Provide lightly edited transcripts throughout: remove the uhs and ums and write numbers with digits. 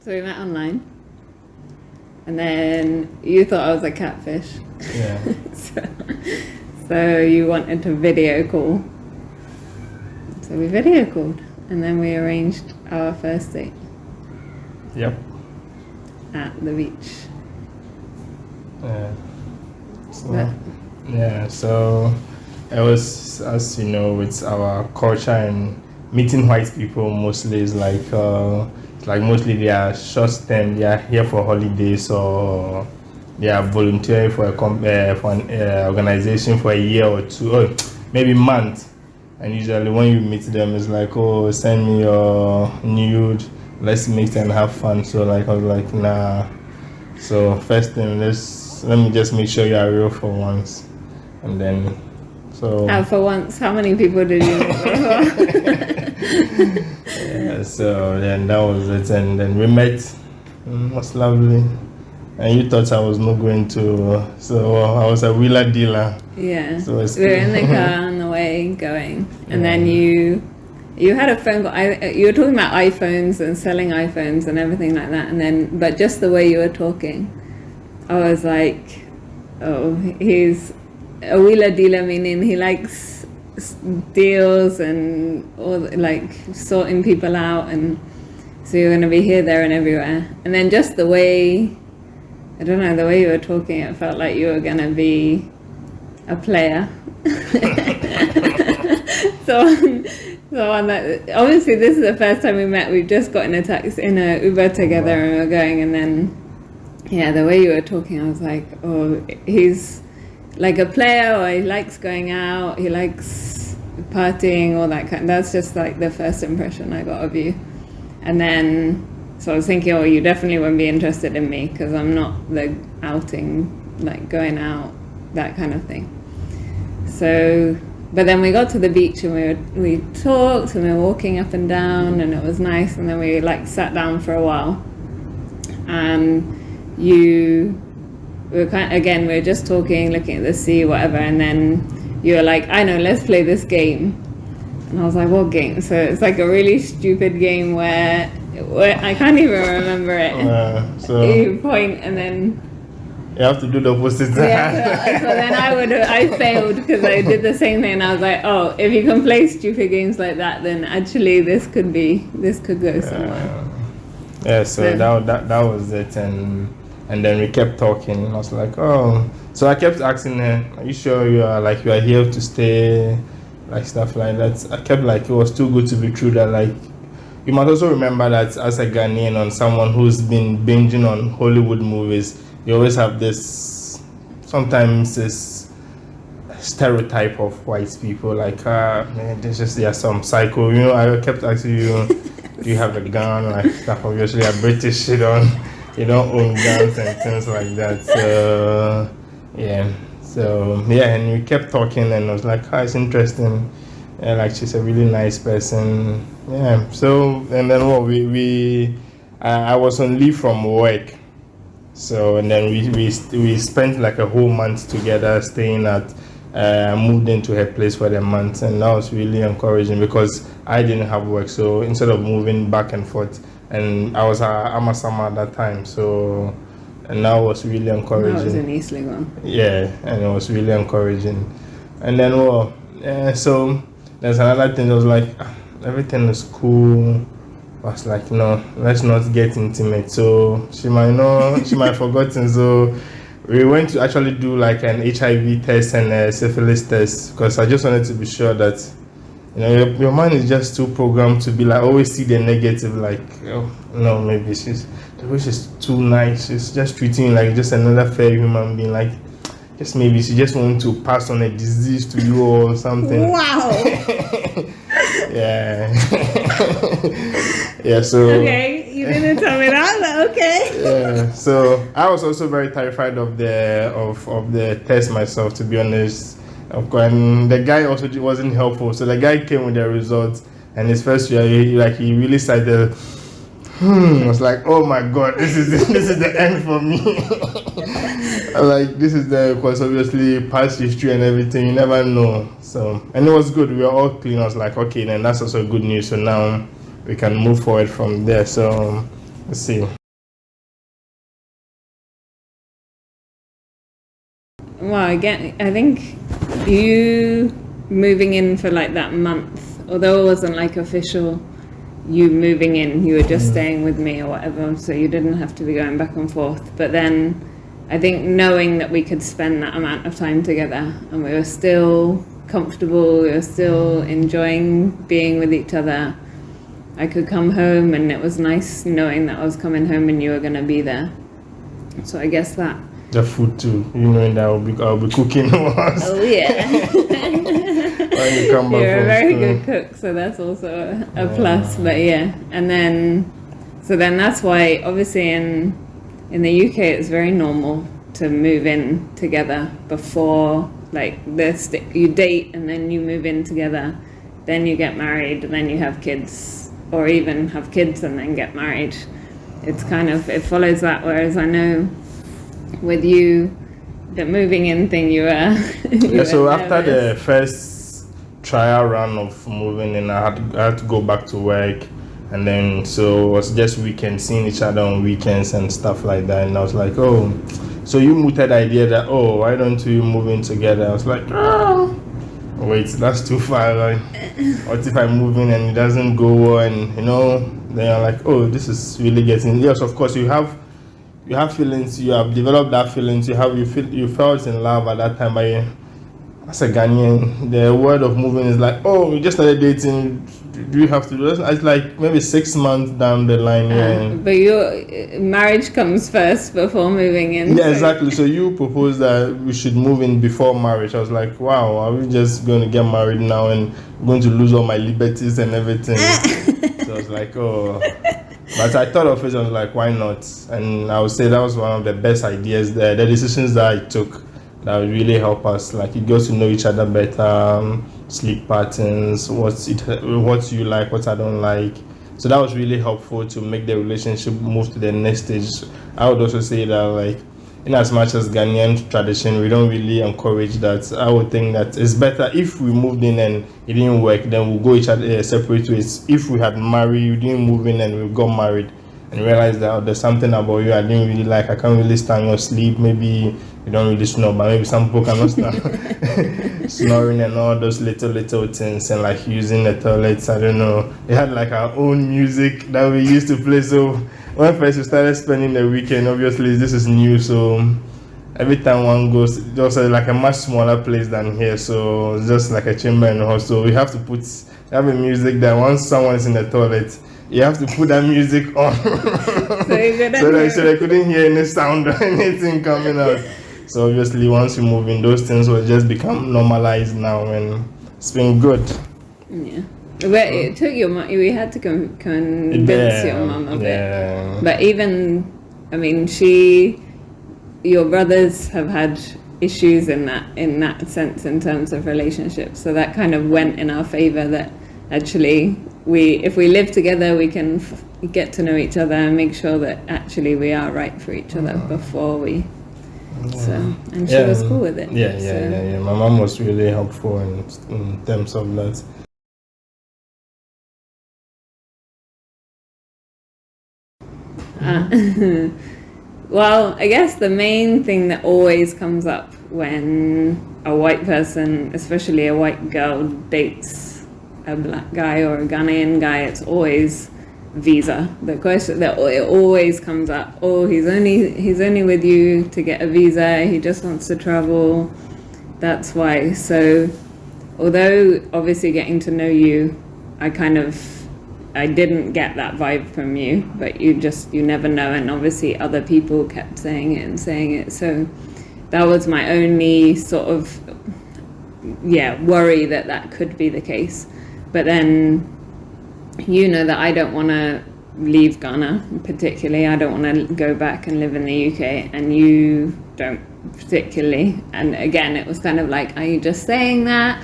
So we met online, and then you thought I was a catfish. Yeah. so you wanted to video call. So we video called, and then we arranged our first date. Yep. At the beach. Yeah. So it was, as you know, with our culture and meeting white people mostly is like mostly they are short term, they are here for holidays or they are volunteering for an organization for a year or two or maybe month. And usually when you meet them, it's like, oh, send me your nude, let's meet and have fun. So like I was like, nah. So first thing, let me just make sure you are real for once, and then so. For once, how many people did you meet? Yeah, so then that was it, and then we met. It was lovely, and you thought I was not going to. So I was a wheeler dealer. Yeah. So we were in the car on the way going, and then you had a phone call. You were talking about iPhones and selling iPhones and everything like that, and then but just the way you were talking, I was like, oh, he's a wheeler dealer, meaning he likes deals and all like sorting people out, and so you're going to be here, there, and everywhere. And then just the way, I don't know, the way you were talking, it felt like you were going to be a player. So on that, obviously this is the first time we met. We've just got in a taxi, in a Uber together, and we were going, and then the way you were talking, I was like, oh, he's like a player, or he likes going out, he likes partying, all that kind. That's just like the first impression I got of you. And then so I was thinking, oh, you definitely won't be interested in me because I'm not the outing, like going out, that kind of thing. So, but then we got to the beach and we talked and we were walking up and down and it was nice, and then we like sat down for a while, and we were just talking, looking at the sea, whatever, and then you were like, I know, let's play this game. And I was like, what game? So it's like a really stupid game where I can't even remember it. So you point and then you have to do the opposite. Yeah, so then I failed because I did the same thing, and I was like, oh, if you can play stupid games like that, then actually this could go somewhere. Yeah, so that was it, and then we kept talking, and I was like, oh, so I kept asking her, are you sure you are here to stay, like stuff like that. I kept like, it was too good to be true, that like, you must also remember that as a Ghanaian, on someone who's been binging on Hollywood movies, you always have this, sometimes this stereotype of white people, like, man, they are some psycho, you know. I kept asking you, do you have a gun, like stuff. Obviously a British, you don't own guns and things like that. So and we kept talking, and I was like, it's interesting. Yeah, like she's a really nice person. Yeah. So and then I was on leave from work. So and then we spent like a whole month together, staying at. Moved into her place for the month, and that was really encouraging because I didn't have work. So instead of moving back and forth, and I was at Amasama at that time, so and that was really encouraging. That was in East Legon. Yeah, and it was really encouraging. And then so there's another thing. I was like, everything is cool. I was like, no, let's not get intimate. So she might have forgotten. So we went to actually do like an HIV test and a syphilis test, because I just wanted to be sure that your mind is just too programmed to be like always see the negative, like, oh no, maybe she's too nice, she's just treating you like just another fair human being, like just maybe she just wants to pass on a disease to you or something. Wow. Yeah. Yeah, so okay, you didn't tell me that, but okay. Yeah, so I was also very terrified of the test myself, to be honest. And the guy also wasn't helpful. So the guy came with the results, and his first year, he really started. I was like, oh my god, this is the end for me. Like, this is because obviously past history and everything, you never know. So, and it was good. We were all clean. I was like, okay, then that's also good news. So now we can move forward from there. So Let's see. Well, again, I think you moving in for like that month, although it wasn't like official, you moving in, you were just staying with me or whatever, so you didn't have to be going back and forth. But then I think knowing that we could spend that amount of time together and we were still comfortable, we were still enjoying being with each other, I could come home and it was nice knowing that I was coming home and you were going to be there. So I guess that. The food too, you know, that I'll be cooking once. Oh yeah. When you come back You're a from very school. good cook, so that's also a plus. But yeah, and then that's why obviously in the UK it's very normal to move in together before like this. You date and then you move in together, then you get married, and then you have kids, or even have kids and then get married. It's kind of, it follows that. Whereas I know with you, the moving in thing, you were. Yeah, so after the first trial run of moving in, I had to go back to work, and then so it was just weekends, seeing each other on weekends and stuff like that. And I was like, oh, so you mooted the idea that, oh, why don't you move in together? I was like, oh, wait, that's too far. Like, what if I move in and it doesn't go well? And you know, then you're like, oh, this is really getting. Yes, of course, you have feelings, you have developed that feelings, you felt in love at that time, but as a Ghanaian, the word of moving is like, oh, we just started dating, do you have to do this? It's like maybe 6 months down the line. But your marriage comes first before moving in. Yeah, exactly. So you proposed that we should move in before marriage. I was like, wow, are we just going to get married now and I'm going to lose all my liberties and everything? So I was like, oh. But I thought of it, I was like, why not? And I would say that was one of the best ideas there. The decisions that I took that would really help us. Like, you get to know each other better, sleep patterns, what you like, what I don't like. So that was really helpful to make the relationship move to the next stage. I would also say that, like, in as much as Ghanaian tradition, we don't really encourage that. I would think that it's better if we moved in and it didn't work, then we'll go each other separate ways. If we had married, you didn't move in and we got married and realized that, oh, there's something about you I didn't really like, I can't really stand your sleep, maybe you don't really snore, but maybe some people cannot stand snoring and all those little things, and like using the toilets, I don't know. They had like our own music that we used to play, so when first we started spending the weekend, obviously this is new, so every time one goes, it's also like a much smaller place than here, so it's just like a chamber in the house. So we have to have a music that once someone is in the toilet, you have to put that music on so they couldn't hear any sound or anything coming out. So obviously once you move in, those things will just become normalized now, and it's been good. Yeah. But it took your mom, we had to convince your mom of it. But even, I mean, your brothers have had issues in that sense in terms of relationships. So that kind of went in our favor, that actually if we live together, we can get to know each other and make sure that actually we are right for each other before we. So, and she was cool with it. Yeah. My mom was really helpful in terms of that. Well, I guess the main thing that always comes up when a white person, especially a white girl, dates a black guy or a Ghanaian guy, it's always visa. The question that it always comes up: oh, he's only with you to get a visa. He just wants to travel. That's why. So, although obviously getting to know you, I didn't get that vibe from you, but you never know. And obviously other people kept saying it. So that was my only sort of, worry that could be the case. But then, you know that I don't want to leave Ghana particularly. I don't want to go back and live in the UK, and you don't particularly. And again, it was kind of like, are you just saying that?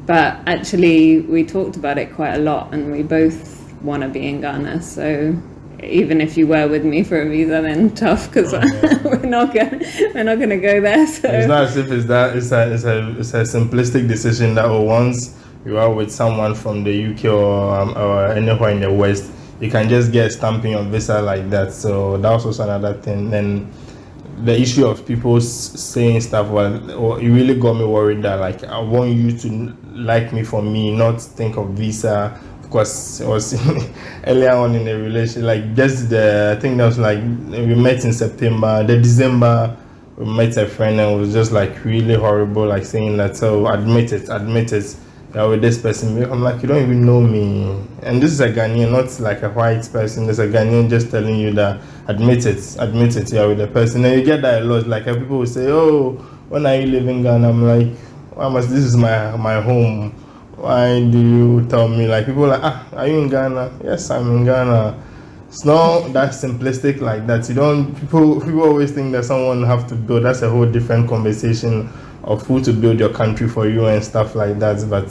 But actually, we talked about it quite a lot, and we both want to be in Ghana. So even if you were with me for a visa, then tough, because we're not gonna go there. So it's not as if it's a simplistic decision that once you are with someone from the UK or anywhere in the West, you can just get a stamp in your visa like that. So that was also another thing. And the issue of people saying stuff, well, it really got me worried that like I want you to like me for me, not think of visa. Because it was earlier on in the relationship, like just I think that was like we met in September, the December we met a friend, and it was just like really horrible, like saying that, so admit it, you're with this person. I'm like, you don't even know me, and this is a Ghanaian, not like a white person. There's a Ghanaian just telling you that admit it, you're with the person. And you get that a lot, like people will say, oh, when are you leaving Ghana? I'm like, this is my home. Why do you tell me? Like people are like, are you in Ghana? Yes, I'm in Ghana. It's not that simplistic like that. You don't, people always think that someone have to build. That's a whole different conversation of who to build your country for you and stuff like that. But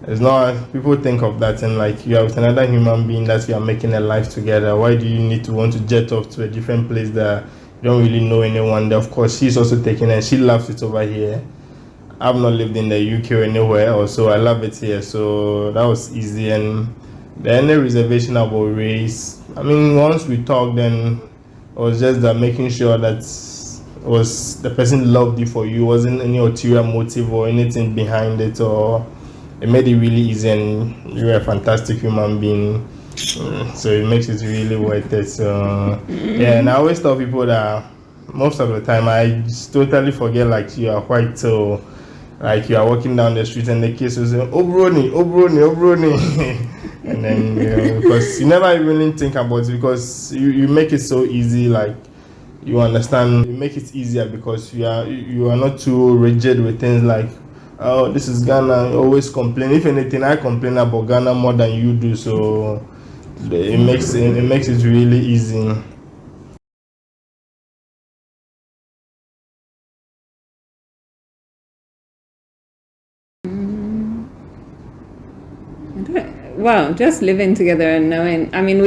it's not, people think of that and like you are with another human being that you are making a life together. Why do you need to want to jet off to a different place that you don't really know anyone there? Of course, she's also taking and she loves it over here. I've not lived in the UK or anywhere else, so I love it here. So that was easy. And the only reservation about race, I mean, once we talked, then it was just that making sure that was the person loved you for you, wasn't any ulterior motive or anything behind it, or it made it really easy. And you're a fantastic human being, so it makes it really worth it. So yeah, and I always tell people that most of the time I just totally forget like you are white, so like you are walking down the street and the kids will say, Obroni. And then, because you never really think about it, because you make it so easy, like you understand, you make it easier because you are not too rigid with things like, oh, this is Ghana, you always complain. If anything, I complain about Ghana more than you do, so it makes it really easy. Well, just living together and knowing. I mean,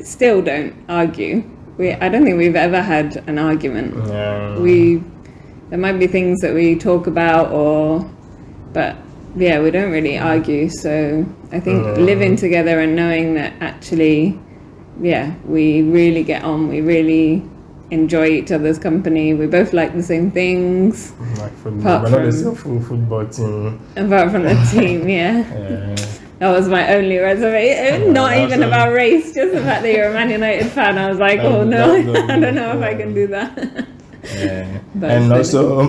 still don't argue. I don't think we've ever had an argument. Yeah. There might be things that we talk about, but yeah, we don't really argue. So I think living together and knowing that actually, yeah, we really get on. We really enjoy each other's company. We both like the same things. Like football, but not the same football team. Apart from the team, yeah. That was my only reservation. Not even about race, just the fact that you're a Man United fan. I was like, oh no, I don't know if I can do that. Yeah. And also,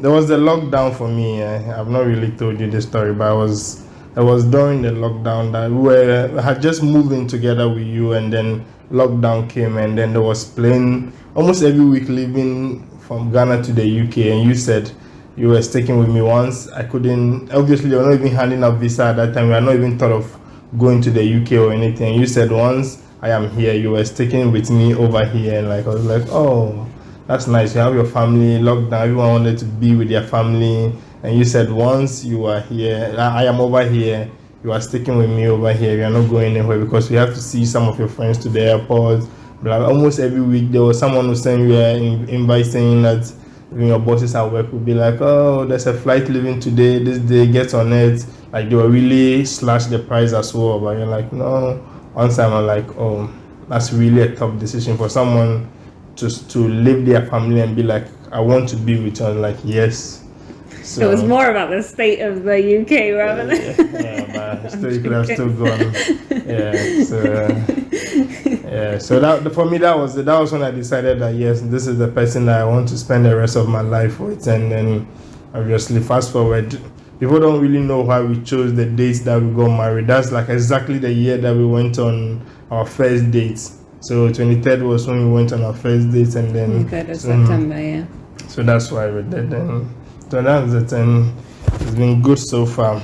there was the lockdown for me. I've not really told you the story, but it was during the lockdown that we had just moved in together with you, and then lockdown came, and then there was playing almost every week, leaving from Ghana to the UK, and you said you were sticking with me. Once I couldn't, obviously you're not even handing out visa at that time, we are not even thought of going to the UK or anything. You said once I am here, you were sticking with me over here, and like I was like, oh, that's nice, you have your family locked down, everyone wanted to be with their family, and you said once you are here, I am over here, you are sticking with me over here, you are not going anywhere because we have to see some of your friends to the airport. But almost every week there was someone who sent you an invite saying that your bosses at work would be like, oh, there's a flight leaving today, this day, get on it. Like they will really slash the price as well, but you're like, no. One time I'm like, oh, that's really a tough decision for someone to leave their family and be like, I want to be with you. I'm like, yes. So, it was more about the state of the UK rather than. But still, you could have still gone. So that for me, that was when I decided that yes, this is the person that I want to spend the rest of my life with. And then obviously, fast forward, people don't really know why we chose the dates that we got married. That's like exactly the year that we went on our first dates. So 23rd was when we went on our first dates, and then 23rd of September, yeah. So that's why we did. And so that's it, and it's been good so far.